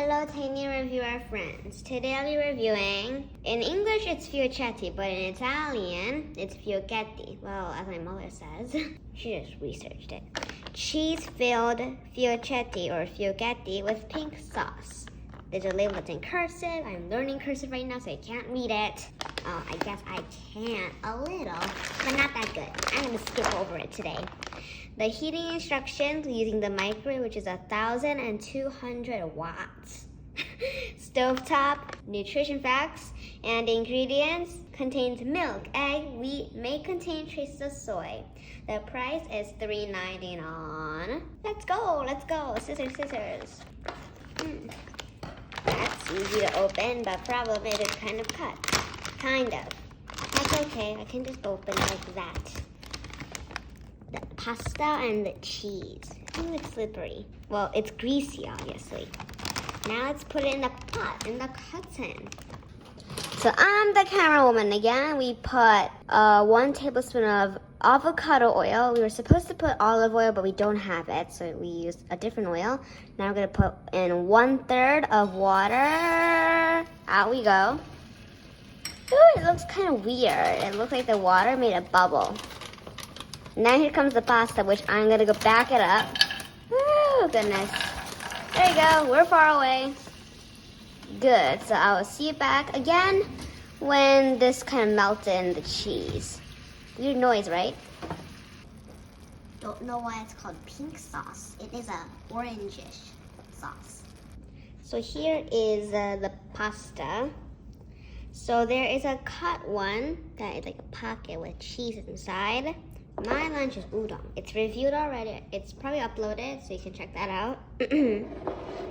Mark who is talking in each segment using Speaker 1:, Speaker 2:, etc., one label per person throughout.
Speaker 1: Hello tiny reviewer friends. Today I'll be reviewing, in English it's Fiocchetti, but in Italian it's Fiocchetti. Well, as my mother says. She just researched it. Cheese-filled Fiocchetti or Fiocchetti with pink sauce. There's a label that's in cursive. I'm learning cursive right now so I can't read it. I guess I can a little, but not that good. I'm gonna skip over it today. The heating instructions using the microwave, which is 1,200 watts. Stovetop, nutrition facts, and ingredients contains milk, egg, wheat, may contain traces of soy. The price is $3.99. Let's go. Scissors. That's easy to open, but problem is it's kind of cut. Kind of. That's okay, I can just open it like that. The pasta and the cheese. Ooh, it's slippery. Well, it's greasy, obviously. Now let's put it in the pot, in the cotton. So I'm the camera woman again. We put 1 tablespoon of avocado oil. We were supposed to put olive oil, but we don't have it, so we used a different oil. Now we're gonna put in 1/3 of water. Out we go. Ooh, it looks kind of weird. It looks like the water made a bubble. Now here comes the pasta, which I'm gonna go back it up. Oh goodness. There you go, we're far away. Good, so I will see you back again when this kind of melted in the cheese. Weird noise, right? Don't know why it's called pink sauce. It is a orangish sauce. So here is the pasta. So there is a cut one that is like a pocket with cheese inside. My lunch is udon. It's reviewed already. It's probably uploaded, so you can check that out.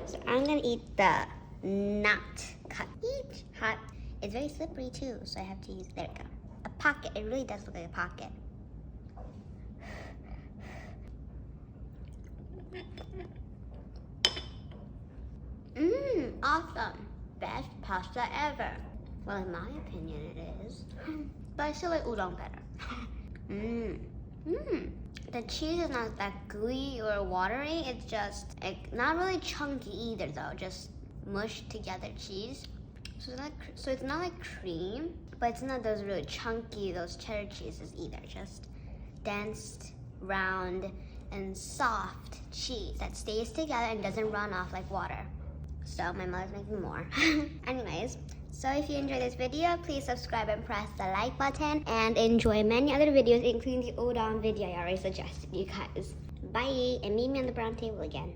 Speaker 1: So I'm gonna eat the not cut. Eat hot. It's very slippery too, so I have to use, there we go. A pocket. It really does look like a pocket. Awesome. Best pasta ever. Well, in my opinion it is. But I still like udon better. The cheese is not that gooey or watery. It's just not really chunky either though. Just mushed together cheese. So it's not like cream, but it's not those really chunky, those cheddar cheeses either. Just dense, round, and soft cheese that stays together and doesn't run off like water. So my mother's making more. Anyways, so if you enjoyed this video, please subscribe and press the like button and enjoy many other videos, including the udon video I already suggested you guys. Bye, and meet me on the brown table again.